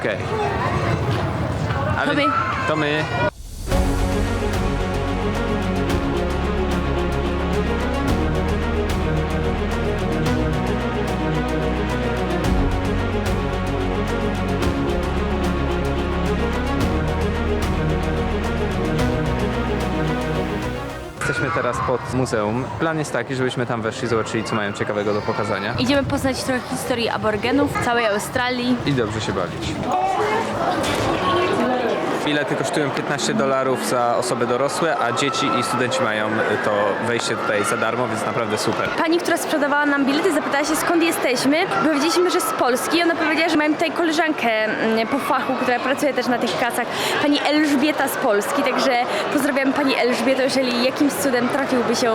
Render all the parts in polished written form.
Okej. To my. To my. Jesteśmy teraz pod muzeum. Plan jest taki, żebyśmy tam weszli i zobaczyli, co mają ciekawego do pokazania. Idziemy poznać trochę historii aborygenów całej Australii. I dobrze się bawić. Bilety kosztują $15 za osoby dorosłe, a dzieci i studenci mają to wejście tutaj za darmo, więc naprawdę super. Pani, która sprzedawała nam bilety, zapytała się, skąd jesteśmy. Powiedzieliśmy, że z Polski. Ona powiedziała, że mają tutaj koleżankę po fachu, która pracuje też na tych kasach. Pani Elżbieta z Polski, także pozdrawiam Pani Elżbieto, jeżeli jakimś cudem trafiłby się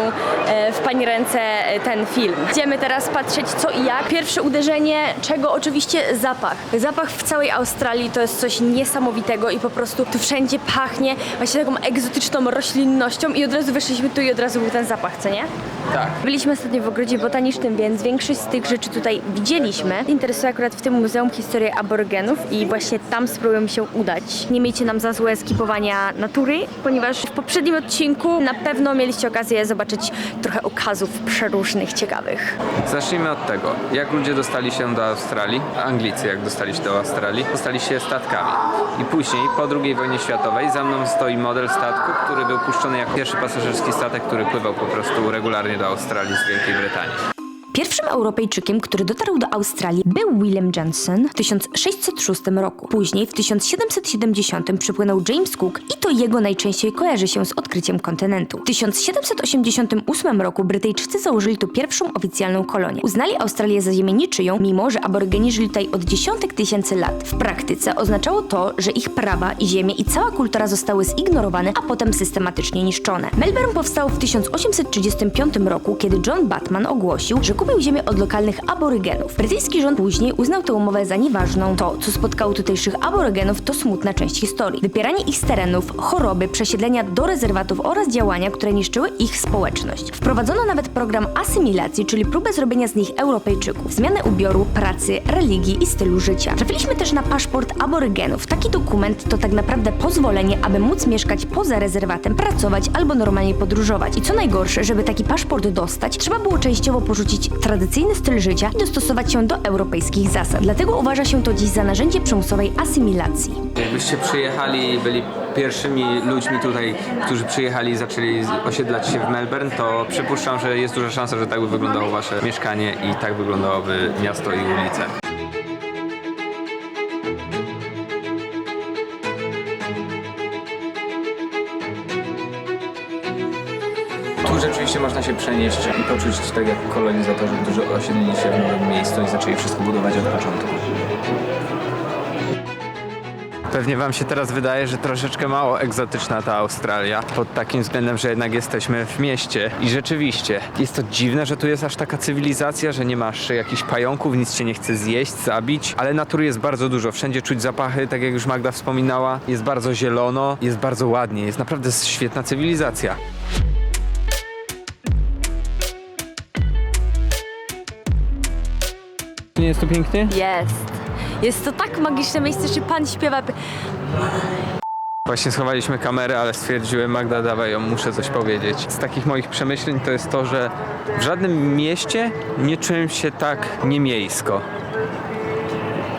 w Pani ręce ten film. Idziemy teraz patrzeć co i jak. Pierwsze uderzenie, czego oczywiście zapach. Zapach w całej Australii to jest coś niesamowitego i po prostu tu wszędzie pachnie właśnie taką egzotyczną roślinnością i od razu weszliśmy tu i od razu był ten zapach, co nie? Tak. Byliśmy ostatnio w ogrodzie botanicznym, więc większość z tych rzeczy tutaj widzieliśmy. Interesuje akurat w tym muzeum historię aborygenów i właśnie tam spróbujemy się udać. Nie miejcie nam za złe skipowania natury, ponieważ w poprzednim odcinku na pewno mieliście okazję zobaczyć trochę okazów przeróżnych, ciekawych. Zacznijmy od tego, jak ludzie dostali się do Australii, Anglicy jak dostali się do Australii, dostali się statkami. I później, po II wojnie światowej, za mną stoi model statku, który był puszczony jako pierwszy pasażerski statek, który pływał po prostu regularnie do Australii z Wielkiej Brytanii. Pierwszym Europejczykiem, który dotarł do Australii, był William Johnson w 1606 roku. Później w 1770 przypłynął James Cook i to jego najczęściej kojarzy się z odkryciem kontynentu. W 1788 roku Brytyjczycy założyli tu pierwszą oficjalną kolonię. Uznali Australię za ziemię niczyją, mimo że aborygeni żyli tutaj od dziesiątek tysięcy lat. W praktyce oznaczało to, że ich prawa i ziemie i cała kultura zostały zignorowane, a potem systematycznie niszczone. Melbourne powstał w 1835 roku, kiedy John Batman ogłosił, że kupił ziemię od lokalnych aborygenów. Brytyjski rząd później uznał tę umowę za nieważną. To, co spotkało tutejszych aborygenów, to smutna część historii. Wypieranie ich z terenów, choroby, przesiedlenia do rezerwatów oraz działania, które niszczyły ich społeczność. Wprowadzono nawet program asymilacji, czyli próbę zrobienia z nich Europejczyków. Zmianę ubioru, pracy, religii i stylu życia. Trafiliśmy też na paszport aborygenów. Taki dokument to tak naprawdę pozwolenie, aby móc mieszkać poza rezerwatem, pracować albo normalnie podróżować. I co najgorsze, żeby taki paszport dostać, trzeba było częściowo porzucić tradycyjny styl życia i dostosować się do europejskich zasad. Dlatego uważa się to dziś za narzędzie przymusowej asymilacji. Jakbyście przyjechali, byli pierwszymi ludźmi tutaj, którzy przyjechali i zaczęli osiedlać się w Melbourne, to przypuszczam, że jest duża szansa, że tak by wyglądało wasze mieszkanie i tak wyglądałoby miasto i ulice. Tu rzeczywiście można się przenieść i poczuć tak jak kolonizatorzy, którzy osiedlili się w nowym miejscu i zaczęli wszystko budować od początku. Pewnie wam się teraz wydaje, że troszeczkę mało egzotyczna ta Australia, pod takim względem, że jednak jesteśmy w mieście. I rzeczywiście, jest to dziwne, że tu jest aż taka cywilizacja, że nie masz jakichś pająków, nic cię nie chce zjeść, zabić, ale natury jest bardzo dużo. Wszędzie czuć zapachy, tak jak już Magda wspominała, jest bardzo zielono, jest bardzo ładnie, jest naprawdę świetna cywilizacja. Nie jest to pięknie? Jest. Jest to tak magiczne miejsce, że pan śpiewa. Właśnie schowaliśmy kamerę, ale stwierdziłem, Magda, dawaj ją, muszę coś powiedzieć. Z takich moich przemyśleń to jest to, że w żadnym mieście nie czułem się tak niemiejsko.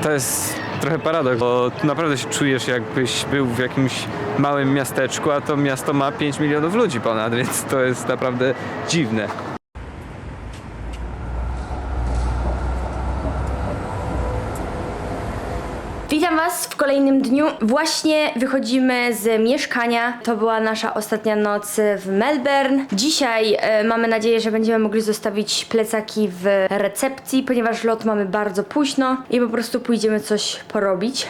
To jest trochę paradoks, bo tu naprawdę się czujesz, jakbyś był w jakimś małym miasteczku, a to miasto ma 5 milionów ludzi ponad, więc to jest naprawdę dziwne. Witam Was w kolejnym dniu. Właśnie wychodzimy z mieszkania. To była nasza ostatnia noc w Melbourne. Dzisiaj mamy nadzieję, że będziemy mogli zostawić plecaki w recepcji, ponieważ lot mamy bardzo późno i po prostu pójdziemy coś porobić.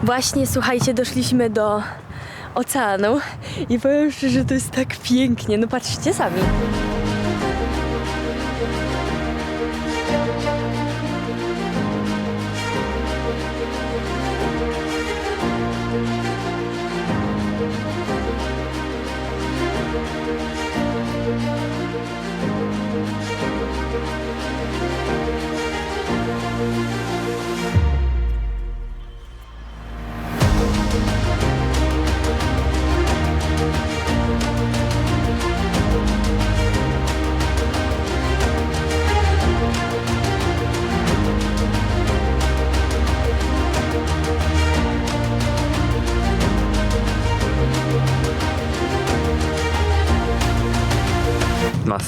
Właśnie, słuchajcie, doszliśmy do oceanu i powiem szczerze, że to jest tak pięknie. No patrzcie sami.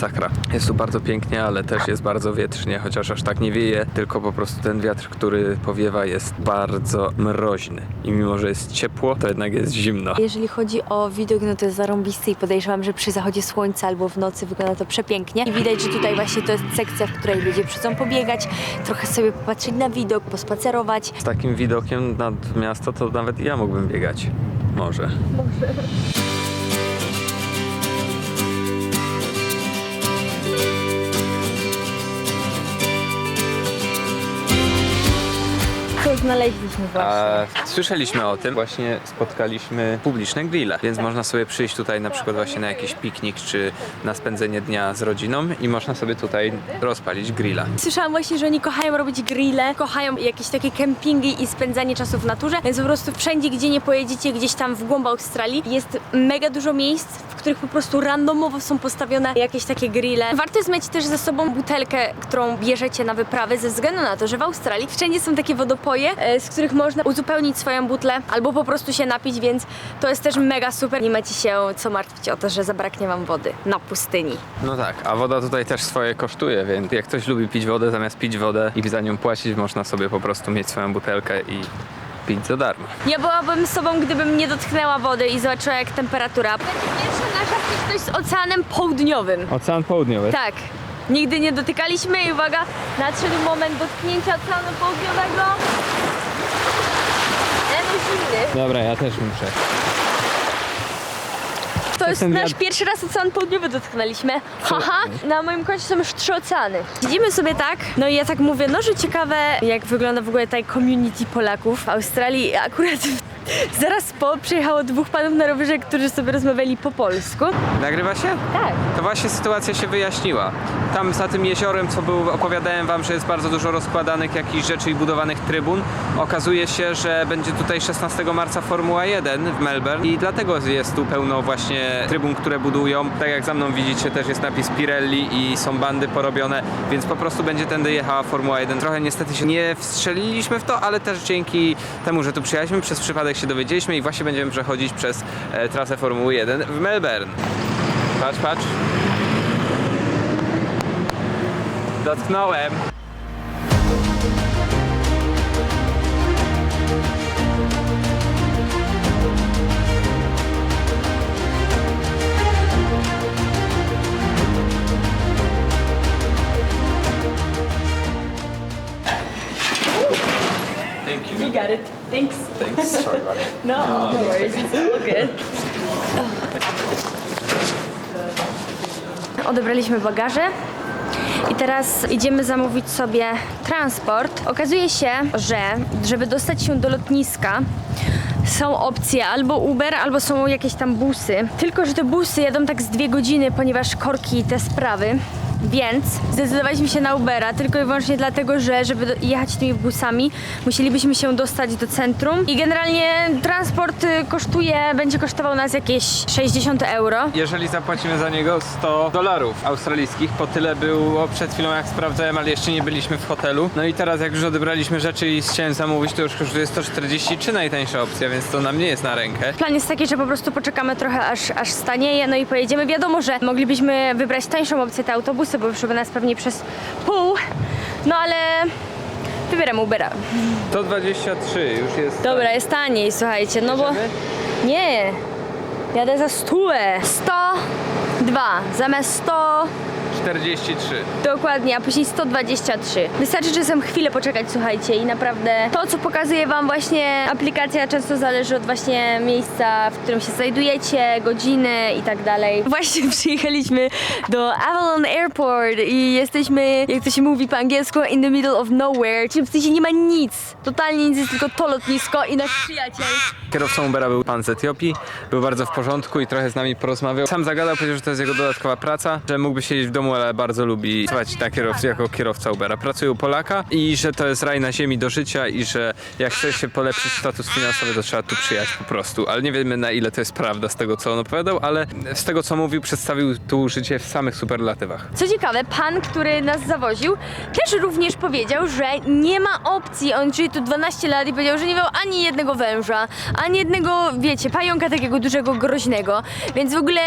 masakra. Jest tu bardzo pięknie, ale też jest bardzo wietrznie, chociaż aż tak nie wieje, tylko po prostu ten wiatr, który powiewa, jest bardzo mroźny. I mimo, że jest ciepło, to jednak jest zimno. Jeżeli chodzi o widok, no to jest zarąbisty i podejrzewam, że przy zachodzie słońca albo w nocy wygląda to przepięknie. I widać, że tutaj właśnie to jest sekcja, w której ludzie przychodzą pobiegać, trochę sobie popatrzeć na widok, pospacerować. Z takim widokiem nad miasto to nawet ja mógłbym biegać. Może. Co znaleźliśmy właśnie? Słyszeliśmy o tym, właśnie spotkaliśmy publiczne grille, więc można sobie przyjść tutaj na przykład właśnie na jakiś piknik, czy na spędzenie dnia z rodziną i można sobie tutaj rozpalić grilla. Słyszałam właśnie, że oni kochają robić grille, kochają jakieś takie kempingi i spędzanie czasu w naturze, więc po prostu wszędzie, gdzie nie pojedziecie, gdzieś tam w głąb Australii, jest mega dużo miejsc, w których po prostu randomowo są postawione jakieś takie grille. Warto jest mieć też ze sobą butelkę, którą bierzecie na wyprawę, ze względu na to, że w Australii wszędzie są takie wodopoje, z których można uzupełnić swoją butlę albo po prostu się napić, więc to jest też mega super. Nie macie się co martwić o to, że zabraknie wam wody na pustyni. No tak, a woda tutaj też swoje kosztuje, więc jak ktoś lubi pić wodę, zamiast pić wodę i za nią płacić, można sobie po prostu mieć swoją butelkę i pić za darmo. Ja byłabym sobą, gdybym nie dotknęła wody i zobaczyła, jak temperatura. Będzie pierwsza nasza styczność z Oceanem Południowym. Ocean Południowy. Tak. Nigdy nie dotykaliśmy i uwaga, nadszedł moment dotknięcia Oceanu Południowego. Zimny. Dobra, ja też muszę. To jest ten nasz wiatr- pierwszy raz Ocean Południowy dotknęliśmy. Haha, na moim koncie są już 3 oceany. Siedzimy sobie tak, no i ja tak mówię, no że ciekawe, jak wygląda w ogóle tutaj community Polaków w Australii. Akurat zaraz przyjechało 2 panów na rowerze, którzy sobie rozmawiali po polsku. Nagrywa się? Tak. To właśnie sytuacja się wyjaśniła. Tam za tym jeziorem, co opowiadałem wam, że jest bardzo dużo rozkładanych jakichś rzeczy i budowanych trybun. Okazuje się, że będzie tutaj 16 marca Formuła 1 w Melbourne i dlatego jest tu pełno właśnie trybun, które budują. Tak jak za mną widzicie, też jest napis Pirelli i są bandy porobione, więc po prostu będzie tędy jechała Formuła 1. Trochę niestety się nie wstrzeliliśmy w to, ale też dzięki temu, że tu przyjechaliśmy, przez przypadek się dowiedzieliśmy i właśnie będziemy przechodzić przez trasę Formuły 1 w Melbourne. Patrz, patrz. Dotknąłem. Thank you. You got it. Thanks. Thanks. Sorry about it. No, no worries. It's all good. Odebraliśmy bagaże i teraz idziemy zamówić sobie transport. Okazuje się, że żeby dostać się do lotniska, są opcje albo Uber, albo są jakieś tam busy. Tylko że te busy jadą tak z 2 godziny, ponieważ korki i te sprawy. Więc zdecydowaliśmy się na Ubera tylko i wyłącznie dlatego, że żeby jechać tymi busami, musielibyśmy się dostać do centrum i generalnie transport będzie kosztował nas jakieś 60 euro. Jeżeli zapłacimy za niego $100 australijskich, po tyle było przed chwilą jak sprawdzałem, ale jeszcze nie byliśmy w hotelu. No i teraz jak już odebraliśmy rzeczy i chciałem zamówić, to już kosztuje 143 najtańsza opcja, więc to nam nie jest na rękę. Plan jest taki, że po prostu poczekamy trochę aż stanieje, no i pojedziemy. Wiadomo, że moglibyśmy wybrać tańszą opcję, te autobusy, bo wyszłyby nas pewnie przez pół, no ale wybieram Ubera. 123 już jest. Dobra, jest taniej, słuchajcie, no bo... Bierzemy? Nie, jadę za 100. 102 zamiast 100... 43. Dokładnie, a później 123. Wystarczy czasem chwilę poczekać, słuchajcie, i naprawdę to, co pokazuje wam właśnie aplikacja, często zależy od właśnie miejsca, w którym się znajdujecie, godziny i tak dalej. Właśnie przyjechaliśmy do Avalon Airport i jesteśmy, jak to się mówi po angielsku, in the middle of nowhere, czyli w sensie nie ma nic, totalnie nic, jest tylko to lotnisko i nasz przyjaciel. Kierowcą Ubera był pan z Etiopii, był bardzo w porządku i trochę z nami porozmawiał. Sam zagadał, powiedział, że to jest jego dodatkowa praca, że mógłby siedzieć w domu czemu, ale bardzo lubi pracować na kierowcy jako kierowca Ubera. Pracuje u Polaka i że to jest raj na ziemi do życia i że jak chce się polepszyć status finansowy, to trzeba tu przyjechać po prostu. Ale nie wiemy, na ile to jest prawda z tego, co on opowiadał, ale z tego, co mówił, przedstawił tu życie w samych superlatywach. Co ciekawe, pan, który nas zawoził, też również powiedział, że nie ma opcji. On żyje tu 12 lat i powiedział, że nie miał ani jednego węża, ani jednego, wiecie, pająka takiego dużego, groźnego. Więc w ogóle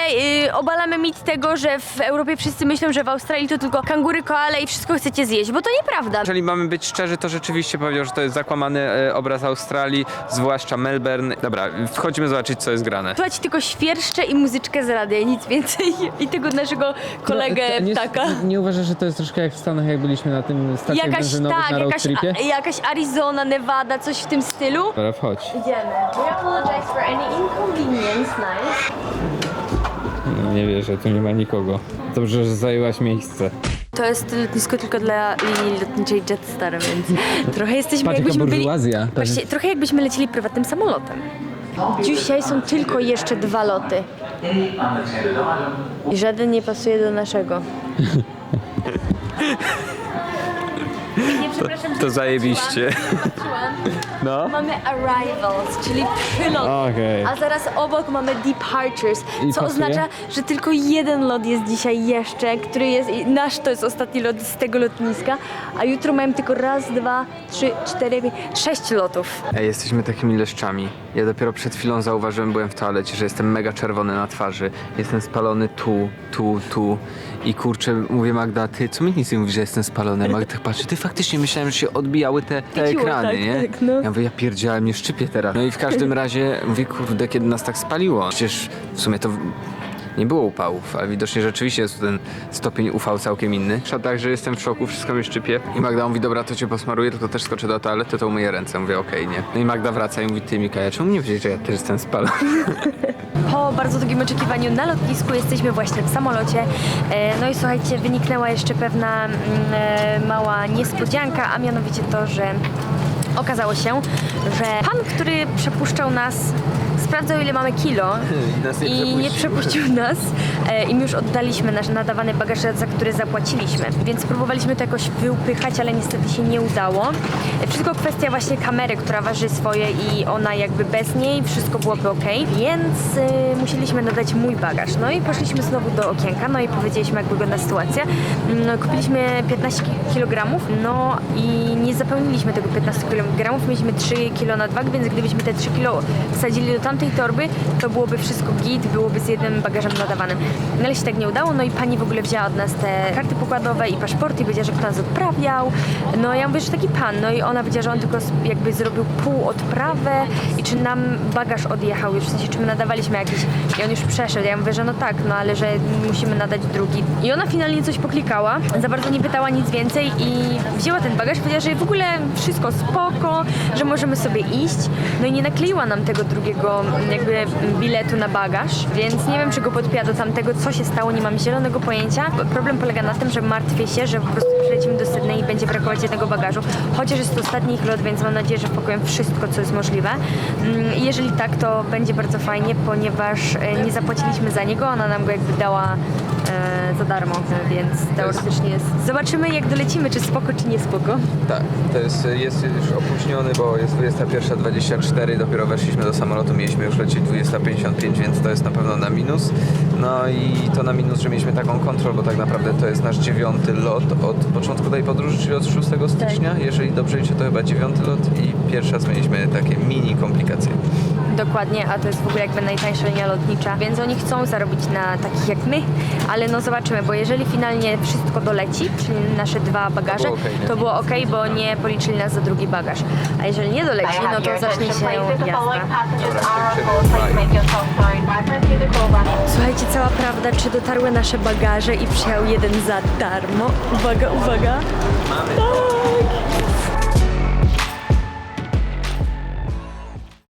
obalamy mit tego, że w Europie wszyscy myślą, że w Australii to tylko kangury, koale i wszystko chcecie zjeść, bo to nieprawda. Jeżeli mamy być szczerzy, to rzeczywiście powiedział, że to jest zakłamany obraz Australii, zwłaszcza Melbourne. Dobra, wchodzimy zobaczyć, co jest grane. Słuchajcie tylko świerszcze i muzyczkę z radia, nic więcej. I tego naszego kolegę ptaka. Nie uważasz, że to jest troszkę jak w Stanach, jak byliśmy na tym stacjach Jakaś, benzynowych tak, na road tripie? jakaś Arizona, Nevada, coś w tym stylu. Dobra, wchodź. Idziemy. We apologize for any inconvenience, nice. No, nie wierzę, tu nie ma nikogo. Dobrze, że zajęłaś miejsce. To jest lotnisko tylko dla linii lotniczej Jetstar, więc trochę jesteśmy Patrz, jaka jakbyśmy byli... burżuazja. Właśnie, trochę jakbyśmy lecieli prywatnym samolotem. Dzisiaj są tylko jeszcze 2 loty. I żaden nie pasuje do naszego. Nie, przepraszam, To zajebiście. No. Mamy arrivals, czyli przylot, Okej. a zaraz obok mamy departures, I co pasuje? oznacza, że tylko jeden lot jest dzisiaj jeszcze, który jest, nasz to jest ostatni lot z tego lotniska, a jutro mamy tylko 1, 2, 3, 4, 5, 6 lotów. Ej, jesteśmy takimi leszczami. Ja dopiero przed chwilą zauważyłem, byłem w toalecie, że jestem mega czerwony na twarzy. Jestem spalony tu. I kurczę, mówię Magda, ty co mi nic nie mówisz, że jestem spalony? Magda tak patrzy, ty faktycznie myślałem, że się odbijały te Świeciło, ekrany, tak, nie? tak, no. Ja mówię, ja pierdziałem, mnie szczypie teraz. No i w każdym razie mówię, kurde, kiedy nas tak spaliło. Przecież w sumie to nie było upałów, ale widocznie rzeczywiście jest ten stopień UV całkiem inny. Także jestem w szoku, wszystko mnie szczypie. I Magda mówi, dobra, to cię posmaruję, tylko też skoczę do toalety, to umyję ręce. Mówię, okej, nie. No i Magda wraca i mówi, ty Mikaja, czemu nie wiedzieć, że ja też jestem spalony? Po bardzo długim oczekiwaniu na lotnisku jesteśmy właśnie w samolocie. No i słuchajcie, wyniknęła jeszcze pewna mała niespodzianka, a mianowicie to, że okazało się, że pan, który przepuszczał nas, sprawdzał, ile mamy kilo i nie przepuścił nas i my już oddaliśmy nasz nadawany bagaż, za który zapłaciliśmy, więc próbowaliśmy to jakoś wyupychać, ale niestety się nie udało. Wszystko kwestia właśnie kamery, która waży swoje i ona jakby bez niej wszystko byłoby ok, więc musieliśmy nadać mój bagaż. No i poszliśmy znowu do okienka, no i powiedzieliśmy, jak wygląda sytuacja. No, kupiliśmy 15 kg, no i nie zapełniliśmy tego 15 kg, mieliśmy 3 kg na nadwagę, więc gdybyśmy te 3 kg wsadzili do tamtej torby, to byłoby wszystko git, byłoby z jednym bagażem nadawanym. No ale się tak nie udało, no i pani w ogóle wzięła od nas te karty pokładowe i paszporty i powiedziała, że kto nas odprawiał. No ja mówię, że taki pan, no i ona powiedziała, że on tylko jakby zrobił pół odprawę i czy nam bagaż odjechał już, w sensie czy my nadawaliśmy jakiś i on już przeszedł. Ja mówię, że no tak, no ale że musimy nadać drugi. I ona finalnie coś poklikała, za bardzo nie pytała nic więcej i wzięła ten bagaż, powiedziała, że w ogóle wszystko spoko, że możemy sobie iść. No i nie nakleiła nam tego drugiego jakby biletu na bagaż, więc nie wiem, czy go podpiła do tamtego, co się stało, nie mam zielonego pojęcia. Problem polega na tym, że martwię się, że po prostu przylecimy do Sydney i będzie brakować jednego bagażu, chociaż jest to ostatni ich lot, więc mam nadzieję, że wpakuję wszystko, co jest możliwe. Jeżeli tak, to będzie bardzo fajnie, ponieważ nie zapłaciliśmy za niego, ona nam go jakby dała za darmo, więc teoretycznie jest. Zobaczymy, jak dolecimy, czy spoko, czy nie spoko. Tak, to jest już opóźniony, bo jest 21:24, dopiero weszliśmy do samolotu, mieliśmy już lecieć 20:55, więc to jest na pewno na minus. No i to na minus, że mieliśmy taką kontrolę, bo tak naprawdę to jest nasz 9. lot od początku tej podróży, czyli od 6 stycznia. Tak. Jeżeli dobrze liczę, to chyba 9. lot i pierwszy raz mieliśmy takie mini komplikacje. Dokładnie, a to jest w ogóle jakby najtańsza linia lotnicza, więc oni chcą zarobić na takich jak my, ale no zobaczymy, bo jeżeli finalnie wszystko doleci, czyli nasze 2 bagaże, to było ok, bo nie policzyli nas za drugi bagaż. A jeżeli nie doleci, no to zacznie się jazda. Słuchajcie, cała prawda, czy dotarły nasze bagaże i przyjechał jeden za darmo. Uwaga, uwaga. Tak,